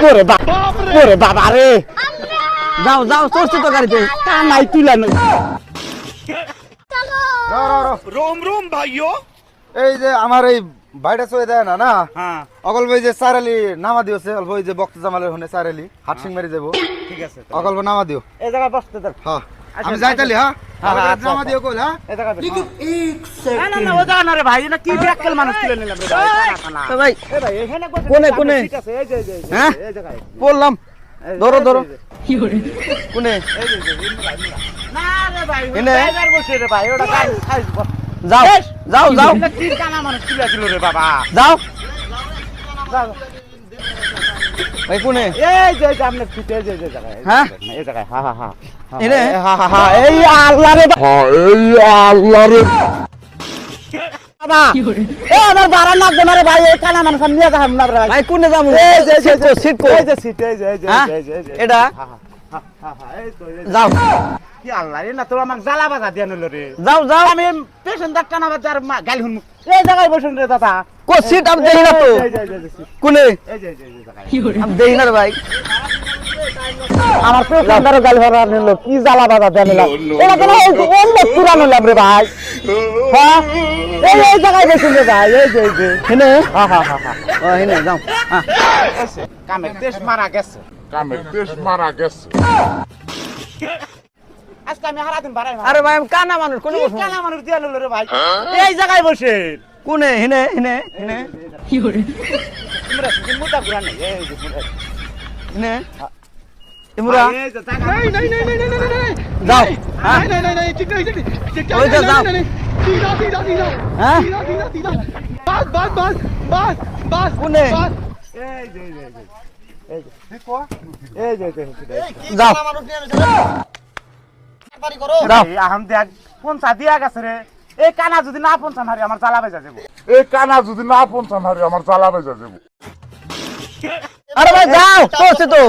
ওরে বাবা রে যাও যাও চড়ছি তো গাড়িতে কানাই তুলানো रोम रोम भाइयों এই যে আমার এই বাইটা চলে দেয় না না हाँ অকল ভাই যে সারালি নামা দিওছে অল্প ওই যে বক্ত জামালের হনে সারালি হাট সিং মারি যাবো ठीक है অকল নামা দিও ए जगह बसते दर হ্যাঁ আমি যাইতালি হ্যাঁ হ্যাঁ, হ্যাঁ আচ্ছা, নামা আচ্ছা। দিও কল হ্যাঁ ए जगह ना ना ना वो जा ना रे भाई ना की ব্যাককেল মানুষ তুলে নিলাম রে ভাই খানা তো ভাই এ ভাই এখানে কোনে, কোনে? ঠিক আছে এই যে হ্যাঁ? এই জায়গায় বললাম ধরো ধরো কোনে না রে ভাই এনে? ড্রাইভার বসে রে ভাই ওটা গাড়ি খাইছ যাও যাও যাও এটা কি কানা মানুষ তুলে দিল রে বাবা যাও যাও ভাই কোনে এই যে সামনে ফিটে এই যে জায়গায় হ্যাঁ? এই জায়গায় হ্যাঁ হ্যাঁ হ্যাঁ এনে হ্যাঁ এই আল্লাহ রে বাবা এ আমার বাড়া লাগবে না রে ভাই এই কানা মানুষ আমি নিয়ে যাবো না রে ভাই ভাই কোনে যাবো এই যে সিট কো সিট কো এই যে সিট এই যে হ্যাঁ? এই যে এটা? এই তো এই যে। যাও কি আল্লাহ রে না তো আমাকে জ্বালা বাজা দিয়ে নিল রে যাও যাও আমি পেশেন্ট ডাক্তার না বাজার গাল হুন এই জায়গায় বসুন রে দাদা কো সিট আমি দেই না তো এই যে সিট কোনে এই যে জায়গায় আমি দেই না রে ভাই আমার পেশেন্টারও গাল ভরা নিল কি জ্বালা বাজা দিয়ে নিল এটা তো অন্য পুরানো নিলাম রে ভাই হ্যাঁ এই জায়গায় বসুন রে ভাই এই যে হেনে হ্যাঁ হ্যাঁ হ্যাঁ ও হেনে যাও হ্যাঁ কামে দেশ মারা গেছে Kamer des maragas. আজকে আমি হারাদিন বাড়াই আরে ভাই আমি কানা মানুষ কোনে বসবো কানা মানুষ দিয়ে নিল রে ভাই এই জায়গায় বসে কোনে হেনে হেনে হেনে তোমরা মুতা ঘুরা নেই এই যে হেনে ইমরা এই যে জায়গা যাও হ্যাঁ ওই যে যাও হ্যাঁ কোনে এই যে এই যে যাও যাও আহম দেখ পঞ্চা দিয়া গেছে রে এই কানা যদি না পঞ্চা হারি আমার জ্বালা বেজা যাবো এই কানা যদি না পৌঁছান হারি আমার জ্বালা বেজা যাবো আরে ভাই যাও চলছে তো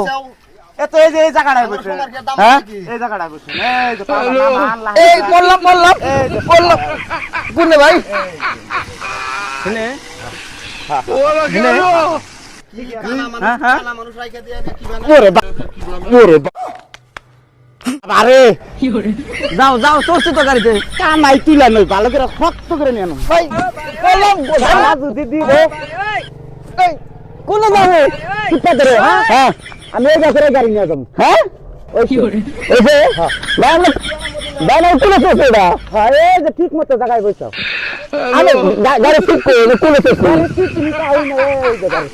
এত এই যে এই জায়গাটায় বসে হ্যাঁ এই জায়গাটায় বসে এই যে আল্লাহ এই বললাম বললাম বললাম কোনে ভাই হেনে হেনে হ্যাঁ হ্যাঁ ওরে আরে যাও যাও চলছে তো গাড়িতে কানাই তুলা নই ভালো করে শক্ত করে নিয়ে আনো ভাই বললাম ধারা যদি দিব কোনে যাবে চিপা ধরে হ্যাঁ আমি এই জায়গায় গাড়ি নিয়ে যাবো হ্যাঁ এসে বাবা বাবা কোনে চলছে এটা হ্যাঁ এই যে ঠিক মতো জায়গায় বসে আমি গাড়ি ঠিক করে কোনে চলছে ঠিক নিতে আই না এই যে গাড়ি